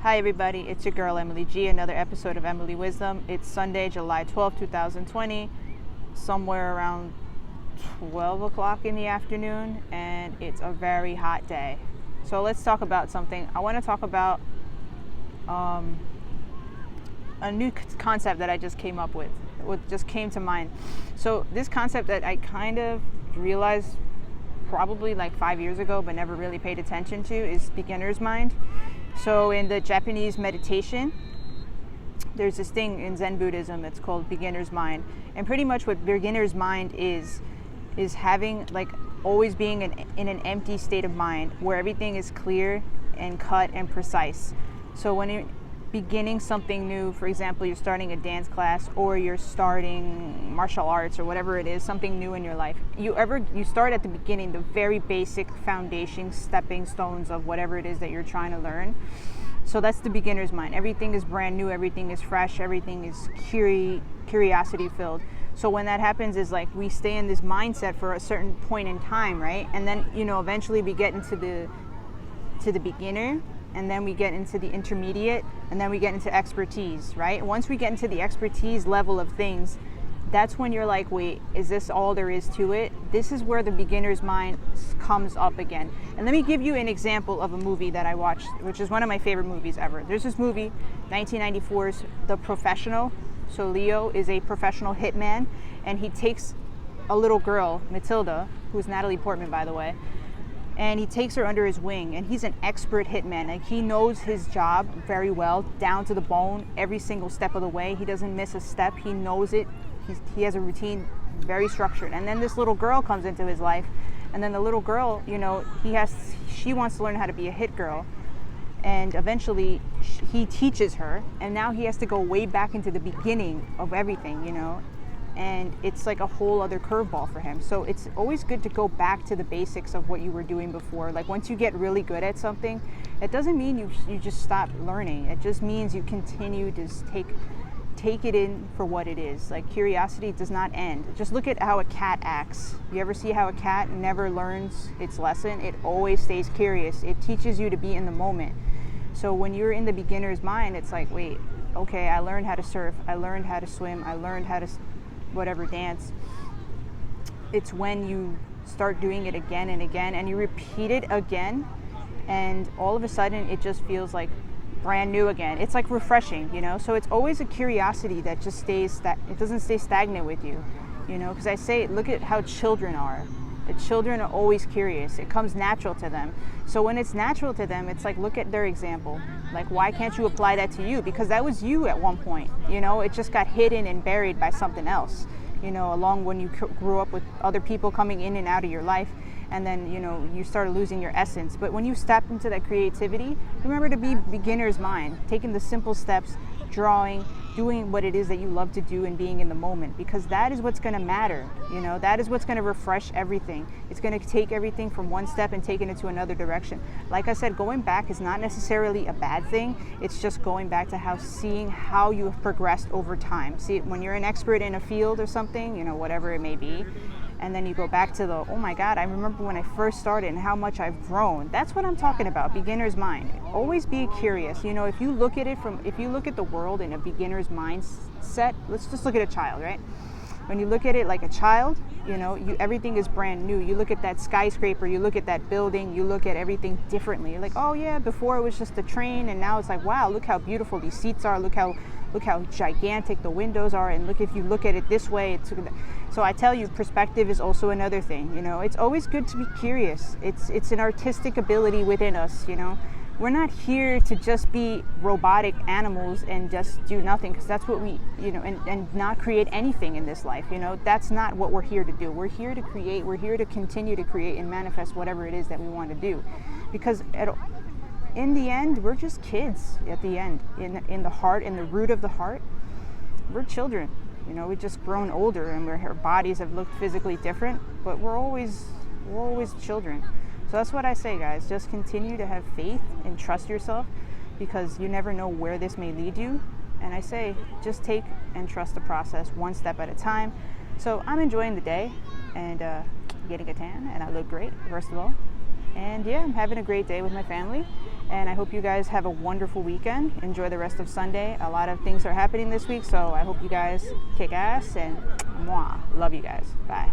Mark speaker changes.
Speaker 1: Hi everybody, it's your girl Emeli G, another episode of Emeli Wisdom. It's Sunday, July 12th, 2020, somewhere around 12 o'clock in the afternoon, and it's a very hot day. So let's talk about something. I want to talk about a new concept that I just came up with, what just came to mind. So this concept that I kind of realized probably like 5 years ago but never really paid attention to is beginner's mind. So in the Japanese meditation, there's this thing in Zen Buddhism that's called beginner's mind. And pretty much what beginner's mind is having, like, always being in an empty state of mind where everything is clear and cut and precise. So when you're beginning something new, for example, you're starting a dance class or you're starting martial arts or whatever it is, something new in your life, you start at the beginning, the very basic foundation, stepping stones of whatever it is that you're trying to learn. So that's the beginner's mind. Everything is brand new, everything is fresh, everything is curiosity filled. So when that happens is like we stay in this mindset for a certain point in time, right? And then, eventually we get into the beginner, and then we get into the intermediate, and then we get into expertise, right? Once we get into the expertise level of things, that's when you're like, wait, is this all there is to it? This is where the beginner's mind comes up again. And let me give you an example of a movie that I watched, which is one of my favorite movies ever. There's this movie, 1994's The Professional. So Leo is a professional hitman, and he takes a little girl, Matilda, who's Natalie Portman, by the way, and he takes her under his wing, and he's an expert hitman. Like, he knows his job very well, down to the bone, every single step of the way. He doesn't miss a step. He knows it. He has a routine, very structured. And then this little girl comes into his life, and then the little girl, she wants to learn how to be a hit girl, and eventually he teaches her, and now he has to go way back into the beginning of everything, and it's like a whole other curveball for him. So it's always good to go back to the basics of what you were doing before. Like, once you get really good at something, it doesn't mean you just stop learning. It just means you continue to take it in for what it is. Like, curiosity does not end. Just look at how a cat acts. You ever see how a cat never learns its lesson? It always stays curious. It teaches you to be in the moment. So when you're in the beginner's mind, it's like, wait, okay, I learned how to surf, I learned how to swim, I learned how to whatever dance. It's when you start doing it again and again, and you repeat it again, and all of a sudden it just feels like brand new again. It's like refreshing, so it's always a curiosity that just stays, that it doesn't stay stagnant with you, because I say, look at how children are. The children are always curious. It comes natural to them. So when it's natural to them, it's like, look at their example. Like, why can't you apply that to you? Because that was you at one point. It just got hidden and buried by something else. Along when you grew up with other people coming in and out of your life, and then you started losing your essence. But when you step into that creativity, remember to be beginner's mind, taking the simple steps, drawing, doing what it is that you love to do, and being in the moment, because that is what's going to matter. That is what's going to refresh everything. It's going to take everything from one step and taking it to another direction. Like I said, going back is not necessarily a bad thing. It's just going back to seeing how you have progressed over time. See, when you're an expert in a field or something, whatever it may be, and then you go back to oh my God, I remember when I first started and how much I've grown. That's what I'm talking about, beginner's mind. Always be curious. If you look at the world in a beginner's mindset, let's just look at a child, right? When you look at it like a child, everything is brand new. You look at that skyscraper, you look at that building, you look at everything differently. You're like, oh yeah, before it was just a train, and now it's like, wow, look how beautiful these seats are, look how gigantic the windows are, and if you look at it this way, so I tell you, perspective is also another thing. It's always good to be curious. It's an artistic ability within us. We're not here to just be robotic animals and just do nothing, because that's what we, and not create anything in this life. That's not what we're here to do. We're here to create. We're here to continue to create and manifest whatever it is that we want to do, because in the end, we're just kids. At the end, in the heart, in the root of the heart, we're children. We've just grown older, and our bodies have looked physically different, but we're always children. So that's what I say, guys. Just continue to have faith and trust yourself, because you never know where this may lead you. And I say, just take and trust the process, one step at a time. So I'm enjoying the day, and getting a tan, and I look great, first of all. And yeah, I'm having a great day with my family. And I hope you guys have a wonderful weekend. Enjoy the rest of Sunday. A lot of things are happening this week, so I hope you guys kick ass, and mwah. Love you guys. Bye.